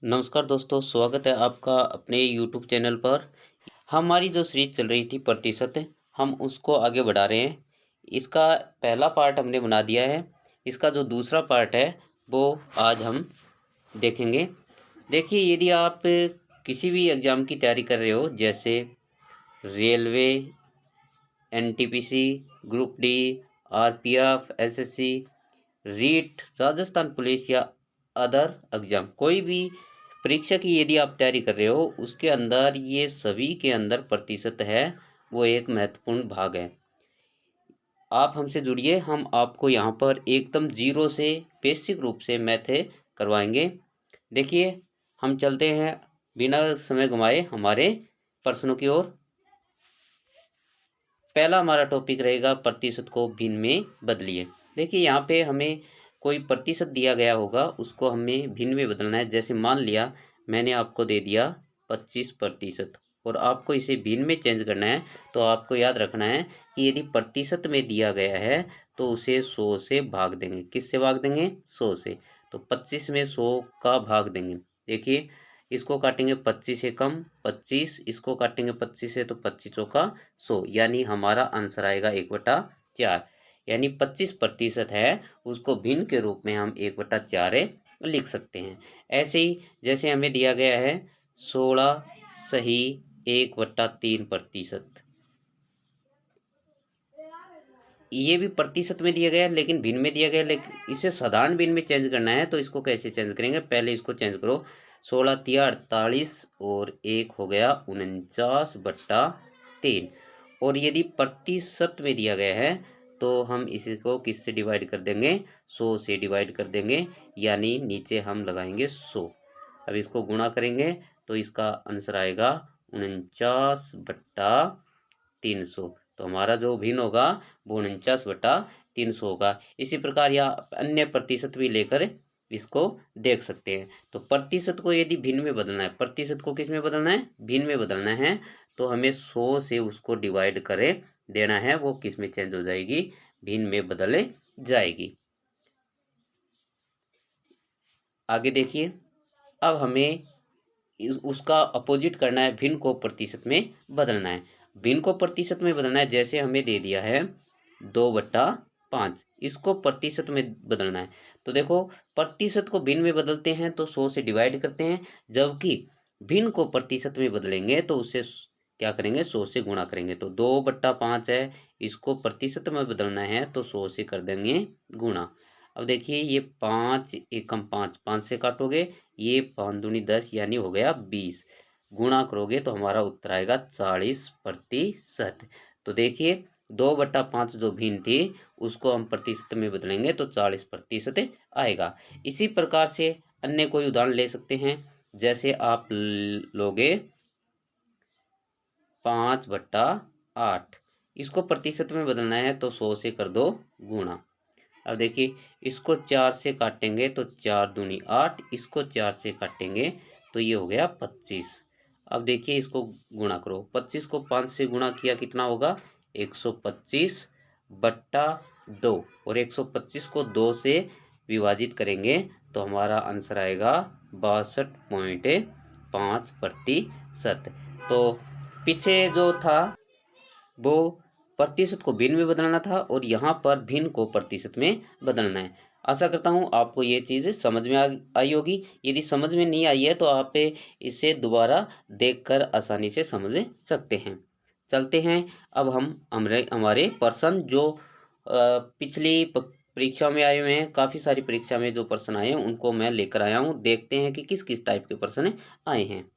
नमस्कार दोस्तों, स्वागत है आपका अपने यूट्यूब चैनल पर। हमारी जो सीरीज चल रही थी प्रतिशत, हम उसको आगे बढ़ा रहे हैं। इसका पहला पार्ट हमने बना दिया है। इसका जो दूसरा पार्ट है वो आज हम देखेंगे। देखिए, यदि आप किसी भी एग्ज़ाम की तैयारी कर रहे हो, जैसे railway, NTPC, group D, RPF, SSC, REET, Rajasthan police या अदर एग्जाम, कोई भी परीक्षा की यदि आप तैयारी कर रहे हो, उसके अंदर ये सभी के अंदर प्रतिशत है वो एक महत्वपूर्ण भाग है। आप हमसे जुड़िए, हम आपको यहाँ पर एकदम जीरो से बेसिक रूप से मैथ करवाएंगे। देखिए, हम चलते हैं बिना समय गंवाए हमारे प्रश्नों की ओर। पहला हमारा टॉपिक रहेगा प्रतिशत को भिन्न में बदलिए। देखिए, यहाँ पे हमें कोई प्रतिशत दिया गया होगा, उसको हमें भिन्न में बदलना है। जैसे मान लिया मैंने आपको दे दिया 25% और आपको इसे भिन्न में चेंज करना है, तो आपको याद रखना है कि यदि प्रतिशत में दिया गया है तो उसे 100 से भाग देंगे। किससे भाग देंगे? 100 से। तो 25 में 100 का भाग देंगे। देखिए, इसको काटेंगे 25 से कम 25, इसको काटेंगे 25 से तो 25 चौका 100, यानी हमारा आंसर आएगा 1/4। यानी 25% है, उसको भिन्न के रूप में हम 1/4 लिख सकते हैं। ऐसे ही जैसे हमें दिया गया है 16 सही 1/3%, ये भी प्रतिशत में दिया गया है लेकिन भिन्न में दिया गया है। लेकिन इसे साधारण भिन्न में चेंज करना है, तो इसको कैसे चेंज करेंगे? पहले इसको चेंज करो। 16 तिया 48 और 1 हो गया 49/3। और यदि प्रतिशत में दिया गया है तो हम इसको किससे डिवाइड कर देंगे? 100 से डिवाइड कर देंगे, यानी नीचे हम लगाएंगे 100। अब इसको गुणा करेंगे तो इसका आंसर आएगा 49/300। तो हमारा जो भिन्न होगा वो 49/300 होगा। इसी प्रकार या अन्य प्रतिशत भी लेकर इसको देख सकते हैं। तो प्रतिशत को यदि भिन्न में बदलना है, प्रतिशत को किस में बदलना है? भिन्न में बदलना है, तो हमें 100 से उसको डिवाइड करे देना है, वो किस में चेंज हो जाएगी? भिन्न में बदल जाएगी। आगे देखिए, अब हमें उसका अपोजिट करना है, भिन्न को प्रतिशत में बदलना है। भिन्न को प्रतिशत में बदलना है, जैसे हमें दे दिया है 2/5, इसको प्रतिशत में बदलना है। तो देखो, प्रतिशत को भिन्न में बदलते हैं तो 100 से डिवाइड करते हैं, जबकि भिन्न को प्रतिशत में बदलेंगे तो उससे क्या करेंगे? 100 से गुणा करेंगे। तो 2/5 है, इसको प्रतिशत में बदलना है तो 100 से कर देंगे गुणा। अब देखिए, ये 5 एकम 5, 5 से काटोगे, ये 5 दूनी 10 यानी हो गया 20। गुणा करोगे तो हमारा उत्तर आएगा 40%। तो देखिए, 2/5 जो भिन्न थी उसको हम प्रतिशत में बदलेंगे तो 40% आएगा। इसी प्रकार से अन्य कोई उदाहरण ले सकते हैं। जैसे आप लोगे 5/8, इसको प्रतिशत में बदलना है तो 100 से कर दो गुणा। अब देखिए, इसको 4 से काटेंगे तो 4 दूनी 8, इसको 4 से काटेंगे तो ये हो गया 25। अब देखिए, इसको गुणा करो, 25 को 5 से गुणा किया कितना होगा? 125/2, और 125 को 2 से विभाजित करेंगे तो हमारा आंसर आएगा 62.5%। तो पीछे जो था वो प्रतिशत को भिन्न में बदलना था, और यहाँ पर भिन्न को प्रतिशत में बदलना है। आशा करता हूँ आपको ये चीज़ समझ में आई होगी। यदि समझ में नहीं आई है तो आप इसे दोबारा देखकर आसानी से समझ सकते हैं। चलते हैं, अब हम हमारे प्रश्न जो पिछली परीक्षा में आए हुए हैं, काफ़ी सारी परीक्षा में जो प्रश्न आए हैं उनको मैं लेकर आया हूँ। देखते हैं कि किस किस टाइप के प्रश्न आए हैं।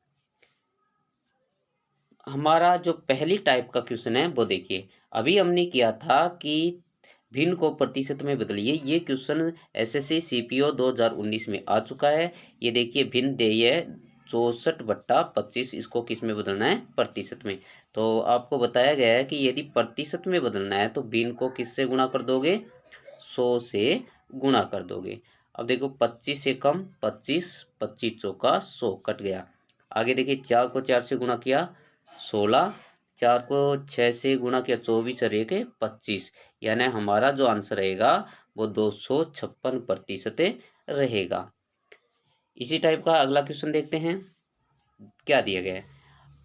हमारा जो पहली टाइप का क्वेश्चन है वो देखिए, अभी हमने किया था कि भिन्न को प्रतिशत में बदलिए। ये क्वेश्चन एसएससी सीपीओ 2019 में आ चुका है। ये देखिए, भिन्न देय है 64/25, इसको किस में बदलना है? प्रतिशत में। तो आपको बताया गया है कि यदि प्रतिशत में बदलना है तो भिन्न को किससे गुणा कर दोगे? 100 से गुणा कर दोगे। अब देखो, 25 से कम 25, 25 चौका 100 कट गया। आगे देखिए, 4 को 4 से गुणा किया 16, 4 को 6 से गुणा किया 24 और 1 25, यानी हमारा जो आंसर रहेगा वो 256% रहेगा। इसी टाइप का अगला क्वेश्चन देखते हैं। क्या दिया गया है,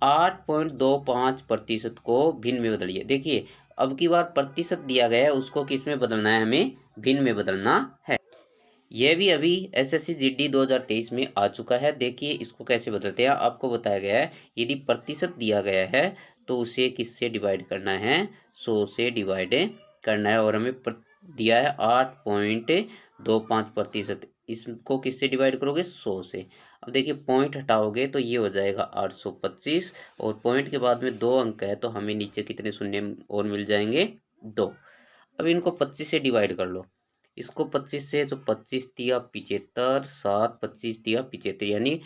8.25% को भिन्न में बदलिए। देखिए अब की बार प्रतिशत दिया गया है, उसको किस में बदलना है, हमें भिन्न में बदलना है। यह भी अभी एसएससी जीडी 2023 में आ चुका है। देखिए इसको कैसे बदलते हैं, आपको बताया गया है यदि प्रतिशत दिया गया है तो उसे किससे डिवाइड करना है, 100 से डिवाइड करना है। और हमें दिया है 8.25%, इसको किससे डिवाइड करोगे, 100 से। अब देखिए पॉइंट हटाओगे तो ये हो जाएगा 825, और पॉइंट के बाद में 2 अंक है तो हमें नीचे कितने शून्य और मिल जाएंगे, 2। अब इनको 25 से डिवाइड कर लो, इसको 25 से, तो 25 दिया 75, 7 25 दिया 75, यानी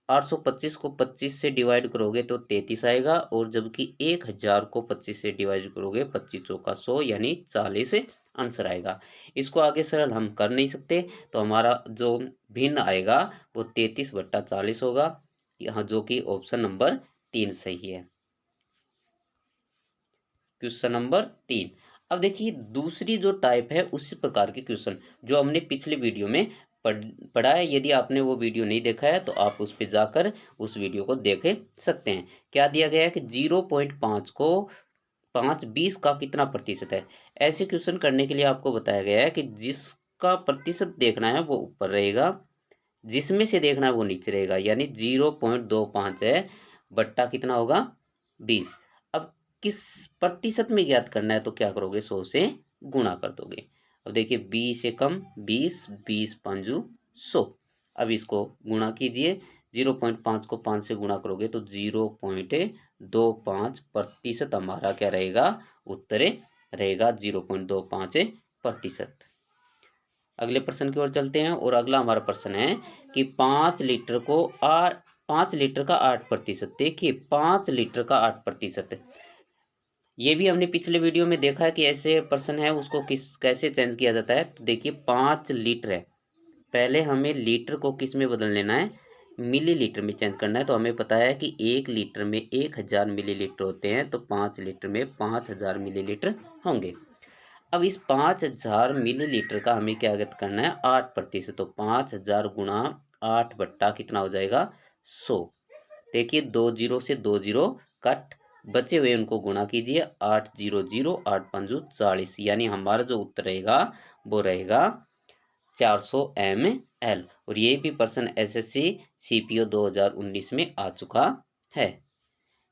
825 को 25 से डिवाइड करोगे तो 33 आएगा। और जबकि 1000 को 25 से डिवाइड करोगे, 25 चौका 100 यानी 40 आंसर आएगा। इसको आगे सरल हम कर नहीं सकते, तो हमारा जो भिन्न आएगा वो 33/40 होगा, यहाँ जो कि ऑप्शन नंबर 3 सही है। Question number 3। अब देखिए दूसरी जो टाइप है उसी प्रकार के क्वेश्चन जो हमने पिछले वीडियो में पढ़ा है। यदि आपने वो वीडियो नहीं देखा है तो आप उस पर जाकर उस वीडियो को देख सकते हैं। क्या दिया गया है कि 0.5 को 20 का कितना प्रतिशत है। ऐसे क्वेश्चन करने के लिए आपको बताया गया है कि जिसका प्रतिशत देखना है वो ऊपर रहेगा, जिसमें से देखना है वो नीचे रहेगा। यानी 0.25 है बट्टा कितना होगा, 20। अब किस प्रतिशत में ज्ञात करना है तो क्या करोगे, 100 से गुणा कर दोगे। अब देखिए 20 से कम 20, 20 5 100। अब इसको गुणा कीजिए, 0.5 को 5 से गुणा करोगे तो 0.25% हमारा क्या रहेगा, उत्तर रहेगा 0.25%। अगले प्रश्न की ओर चलते हैं, और अगला हमारा प्रश्न है कि 5 लीटर को 5 लीटर का 8%। देखिए 5 लीटर का 8%, ये भी हमने पिछले वीडियो में देखा है कि ऐसे प्रश्न है उसको कैसे चेंज किया जाता है। तो देखिए 5 लीटर है, पहले हमें लीटर को किस में बदल लेना है, मिलीलीटर में चेंज करना है। तो हमें पता है कि 1 लीटर में 1000 मिलीलीटर होते हैं, तो 5 लीटर में 5000 मिलीलीटर होंगे। अब इस 5000 मिलीलीटर का हमें क्या करना है, 8%। तो 5000 गुणा 8 बट्टा कितना हो जाएगा, 100। देखिए 2 जीरो से 2 जीरो कट, बचे हुए उनको गुणा कीजिए, 8 0 0 8 5 40, यानी हमारा जो उत्तर रहेगा वो रहेगा 400 ml। और ये भी प्रश्न एसएससी सीपीओ 2019 में आ चुका है।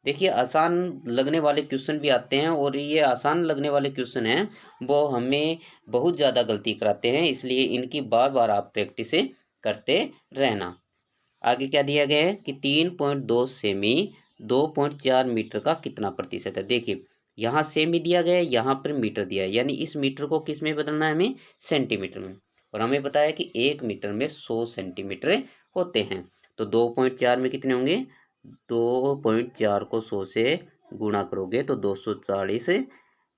देखिए आसान लगने वाले क्वेश्चन भी आते हैं, और ये आसान लगने वाले क्वेश्चन हैं वो हमें बहुत ज़्यादा गलती कराते हैं, इसलिए इनकी बार बार आप प्रैक्टिस करते रहना। आगे क्या दिया गया है कि 3.2 सेमी 2.4 मीटर का कितना प्रतिशत है। देखिए यहाँ सेमी दिया गया है, यहाँ पर मीटर दिया है, यानी इस मीटर को किस में बदलना है, हमें सेंटीमीटर में। और हमें पता है कि 1 मीटर में 100 सेंटीमीटर होते हैं, तो 2.4 में कितने होंगे, 2.4 को 100 से गुणा करोगे तो 240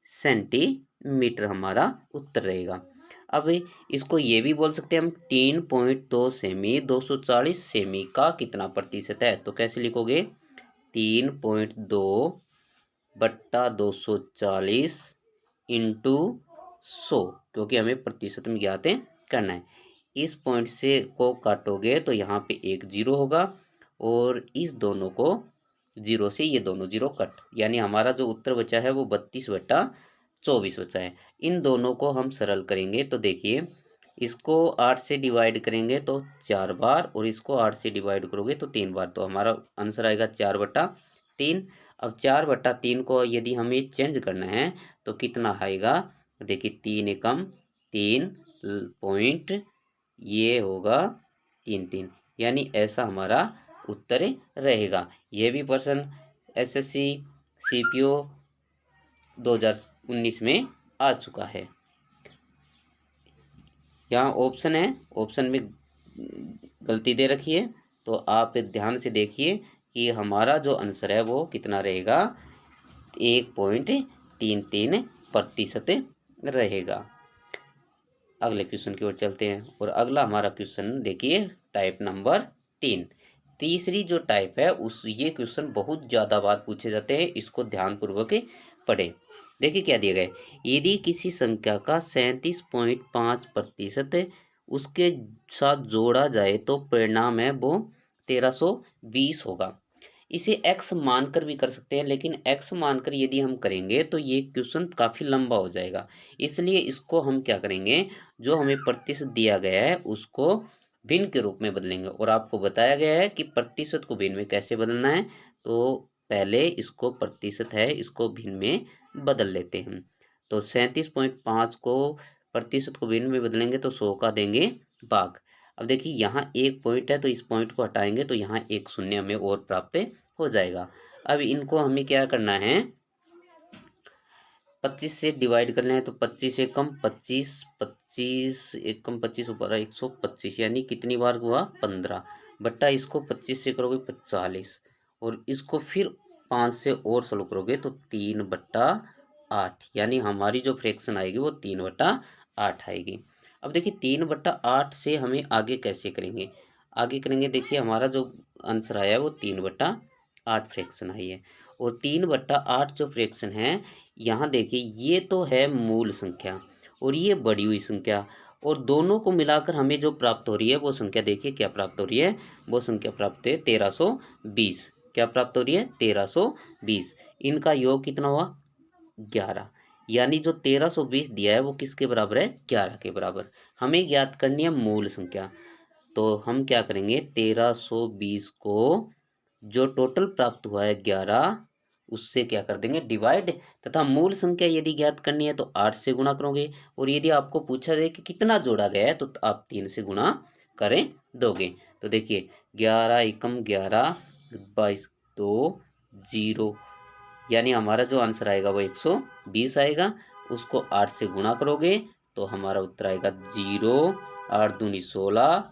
सेंटीमीटर हमारा उत्तर रहेगा। अब इसको ये भी बोल सकते हैं हम, 3.2 सेमी 240 सेमी का कितना प्रतिशत है। तो कैसे लिखोगे, 3.2 बट्टा 240 इंटू 100, क्योंकि हमें प्रतिशत में ज्ञात करना है। इस पॉइंट से को काटोगे तो यहाँ पे एक जीरो होगा, और इस दोनों को जीरो से ये दोनों जीरो कट, यानी हमारा जो उत्तर बचा है वो 32/24 बचा है। इन दोनों को हम सरल करेंगे तो देखिए इसको 8 से डिवाइड करेंगे तो 4 बार, और इसको 8 से डिवाइड करोगे तो 3 बार, तो हमारा आंसर आएगा 4/3। अब 4/3 को यदि हमें चेंज करना है तो कितना आएगा, देखिए 3 एकम 3 पॉइंट, ये होगा 3 3, यानी ऐसा हमारा उत्तर रहेगा। यह भी प्रश्न एसएससी सीपीओ 2019 में आ चुका है। यहाँ ऑप्शन है, ऑप्शन में गलती दे रखी है, तो आप ध्यान से देखिए कि हमारा जो आंसर है वो कितना रहेगा, 1.33% रहेगा। अगले क्वेश्चन की ओर चलते हैं, और अगला हमारा क्वेश्चन देखिए टाइप नंबर 3। तीसरी जो टाइप है उस ये क्वेश्चन बहुत ज़्यादा बार पूछे जाते हैं, इसको ध्यानपूर्वक पढ़े। देखिए क्या दिया गया है, यदि किसी संख्या का 37.5% उसके साथ जोड़ा जाए तो परिणाम है वो 1320 होगा। इसे x मानकर भी कर सकते हैं, लेकिन x मानकर यदि हम करेंगे तो ये क्वेश्चन काफ़ी लंबा हो जाएगा। इसलिए इसको हम क्या करेंगे, जो हमें प्रतिशत दिया गया है उसको भिन्न के रूप में बदलेंगे। और आपको बताया गया है कि प्रतिशत को भिन्न में कैसे बदलना है, तो पहले इसको प्रतिशत है इसको भिन्न में बदल लेते हैं। तो 37.5 को प्रतिशत को भिन्न में बदलेंगे तो 100 का देंगे भाग। अब देखिए यहाँ एक पॉइंट है तो इस पॉइंट को हटाएंगे तो यहाँ एक शून्य हमें और प्राप्त हो जाएगा। अब इनको हमें क्या करना है, 25 से डिवाइड करना है। तो 25 से कम 25, 25 एक कम 25 ऊपर 125, यानी कितनी बार हुआ 15 बट्टा इसको 25 से करोगे 45, और इसको फिर 5 से और सोल्व करोगे तो 3/8, यानी हमारी जो फ्रैक्शन आएगी वो 3/8 आएगी। अब देखिए 3/8 से हमें आगे कैसे करेंगे, आगे करेंगे देखिए हमारा जो आंसर आया है वो 3/8 फ्रैक्शन आई है। और 3/8 जो फ्रैक्शन है, यहाँ देखिए ये तो है मूल संख्या और ये बढ़ी हुई संख्या, और दोनों को मिलाकर हमें जो प्राप्त हो रही है वो संख्या देखिए क्या प्राप्त हो रही है, वो संख्या प्राप्त है 1320। क्या प्राप्त हो रही है 1320। इनका योग कितना हुआ 11, यानी जो 1320 दिया है वो किसके बराबर है 11 के बराबर। हमें ज्ञात करनी है मूल संख्या, तो हम क्या करेंगे 1320 को जो टोटल प्राप्त हुआ है 11 उससे क्या कर देंगे डिवाइड, तथा मूल संख्या यदि ज्ञात करनी है तो 8 से गुणा करोगे, और यदि आपको पूछा जाए कि कितना जोड़ा गया है तो आप 3 से गुणा करें दोगे। तो देखिए 11 एकम 11, 22 2 0, यानी हमारा जो आंसर आएगा वो 120 आएगा। उसको 8 से गुणा करोगे तो हमारा उत्तर आएगा 0, 8 दूनी 16,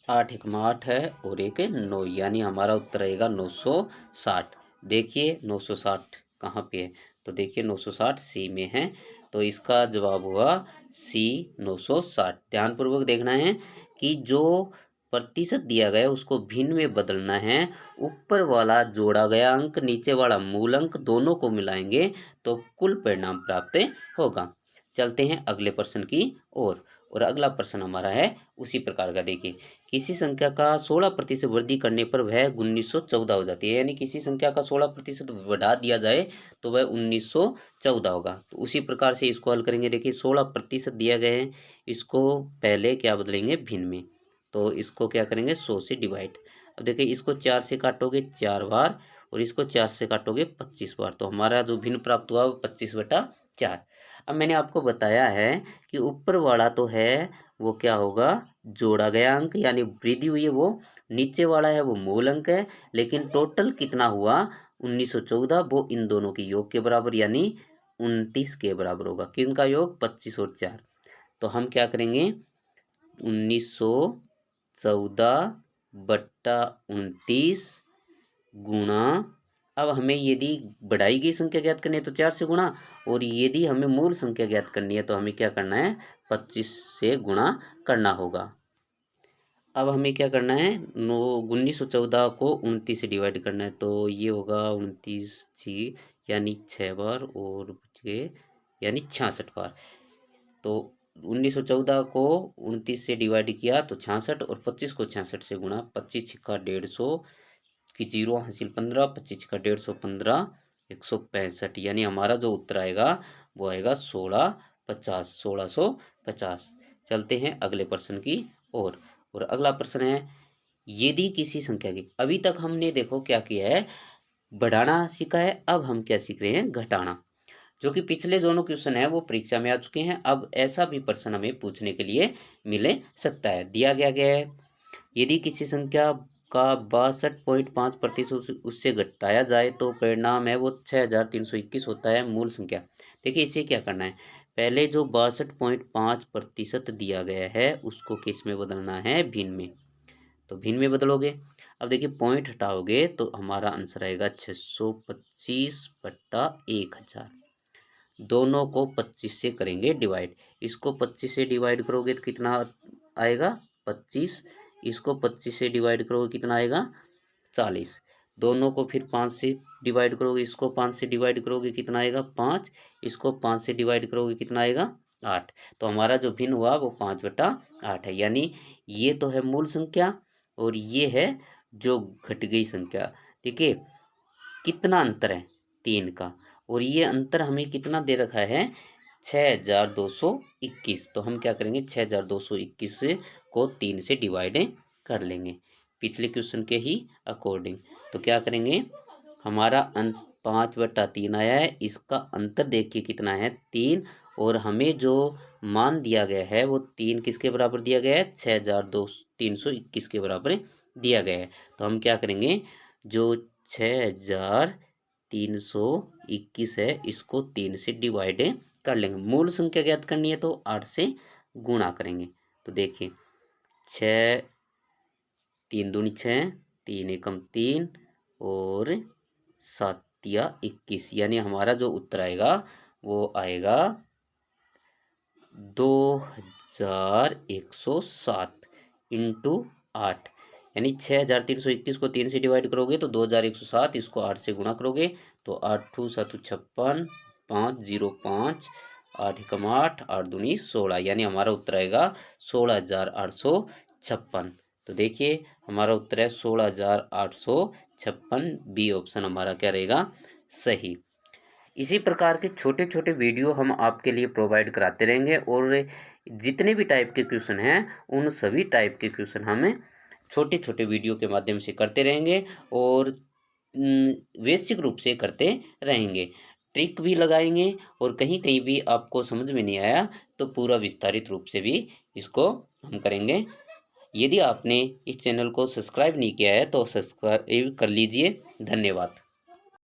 8 एक 8 है और एक 9, यानी हमारा उत्तर आएगा 960। देखिए 960 कहाँ पे है, तो देखिए 960 सी में है, तो इसका जवाब हुआ सी 960। ध्यानपूर्वक देखना है कि जो प्रतिशत दिया गया है उसको भिन्न में बदलना है। ऊपर वाला जोड़ा गया अंक नीचे वाला मूल अंक दोनों को मिलाएंगे तो कुल परिणाम प्राप्त होगा। चलते हैं अगले प्रश्न की ओर। और अगला प्रश्न हमारा है उसी प्रकार का। देखिए किसी संख्या का 16% वृद्धि करने पर वह 1914 हो जाती है, यानी किसी संख्या का 16% बढ़ा दिया जाए तो वह 1914 होगा। तो उसी प्रकार से इसको हल करेंगे। देखिए 16% दिया गया है, इसको पहले क्या बदलेंगे भिन्न में, तो इसको क्या करेंगे 100 से डिवाइड। अब देखिए इसको 4 से काटोगे 4 बार और इसको 4 से काटोगे 25 बार, तो हमारा जो भिन्न प्राप्त हुआ वो 25/4। अब मैंने आपको बताया है कि ऊपर वाला तो है वो क्या होगा जोड़ा गया अंक, यानी वृद्धि हुई है, वो नीचे वाला है वो मूल अंक है, लेकिन टोटल कितना हुआ 1914, वो इन दोनों के योग के बराबर यानी 29 के बराबर होगा। किनका योग 25 और 4। तो हम क्या करेंगे 1914/29 गुणा, अब हमें यदि बढ़ाई गई संख्या ज्ञात करनी है तो 4 से गुणा, और यदि हमें मूल संख्या ज्ञात करनी है तो हमें क्या करना है 25 से गुणा करना होगा। अब हमें क्या करना है 1914 को 29 से डिवाइड करना है, तो ये होगा 29 जी, यानी 6 बार और बच गए यानी 66 बार। तो 1914 को 29 से डिवाइड किया तो 66, और 25 को 66 से गुणा, 25 छिक्का 150 की 0 हासिल 15, 25 का 150 15, 165, यानी हमारा जो उत्तर आएगा वो आएगा 1650, 1650। चलते हैं अगले प्रश्न की ओर। और अगला प्रश्न है यदि किसी संख्या की, अभी तक हमने देखो क्या किया है बढ़ाना सीखा है, अब हम क्या सीख रहे हैं घटाना, जो कि पिछले दोनों क्वेश्चन है वो परीक्षा में आ चुके हैं। अब ऐसा भी प्रश्न हमें पूछने के लिए मिल सकता है। दिया गया है यदि किसी संख्या का 62.5% उससे घटाया जाए तो परिणाम है वो 6321 होता है मूल संख्या। देखिए इसे क्या करना है, पहले जो 62.5% दिया गया है उसको किस में बदलना है भिन्न में, तो भिन्न में बदलोगे। अब देखिए पॉइंट हटाओगे तो हमारा आंसर आएगा 625/1000। दोनों को 25 से करेंगे डिवाइड, इसको 25 से डिवाइड करोगे तो कितना आएगा 25, इसको 25 से डिवाइड करोगे कितना आएगा 40, दोनों को फिर 5 से डिवाइड करोगे, इसको 5 से डिवाइड करोगे कितना आएगा 5, इसको 5 से डिवाइड करोगे कितना आएगा 8। तो हमारा जो भिन्न हुआ वो 5/8 है, यानी ये तो है मूल संख्या और ये है जो घट गई संख्या। देखिए कितना अंतर है 3 का, और ये अंतर हमें कितना दे रखा है 6221। तो हम क्या करेंगे 6221 को 3 से डिवाइड कर लेंगे पिछले क्वेश्चन के ही अकॉर्डिंग। तो क्या करेंगे हमारा अंश 5/3 आया है, इसका अंतर देखिए कितना है 3, और हमें जो मान दिया गया है वो 3 किसके बराबर दिया गया है 6321 के बराबर दिया गया है। तो हम क्या करेंगे जो 6321 है इसको 3 से डिवाइड कर लेंगे। मूल संख्या ज्ञात करनी है तो 8 से गुणा करेंगे। तो देखिए 6 3 दूनी 6, 3 एकम 3 और 7 या 21, यानी हमारा जो उत्तर आएगा वो आएगा 2107 इंटू 8, यानी 6321 को 3 से डिवाइड करोगे तो 2107, इसको 8 से गुणा करोगे तो 8 7 56, 505, 8 एकम 8, 8 दूनी 16, यानी हमारा उत्तर आएगा 16,856। तो देखिए हमारा उत्तर है 16,856, बी ऑप्शन हमारा क्या रहेगा सही। इसी प्रकार के छोटे छोटे वीडियो हम आपके लिए प्रोवाइड कराते रहेंगे, और जितने भी टाइप के क्वेश्चन हैं उन सभी टाइप के क्वेश्चन हम छोटे छोटे वीडियो के माध्यम से करते रहेंगे, और बेसिक रूप से करते रहेंगे। ट्रिक भी लगाएंगे, और कहीं कहीं भी आपको समझ में नहीं आया तो पूरा विस्तारित रूप से भी इसको हम करेंगे। यदि आपने इस चैनल को सब्सक्राइब नहीं किया है तो सब्सक्राइब कर लीजिए। धन्यवाद।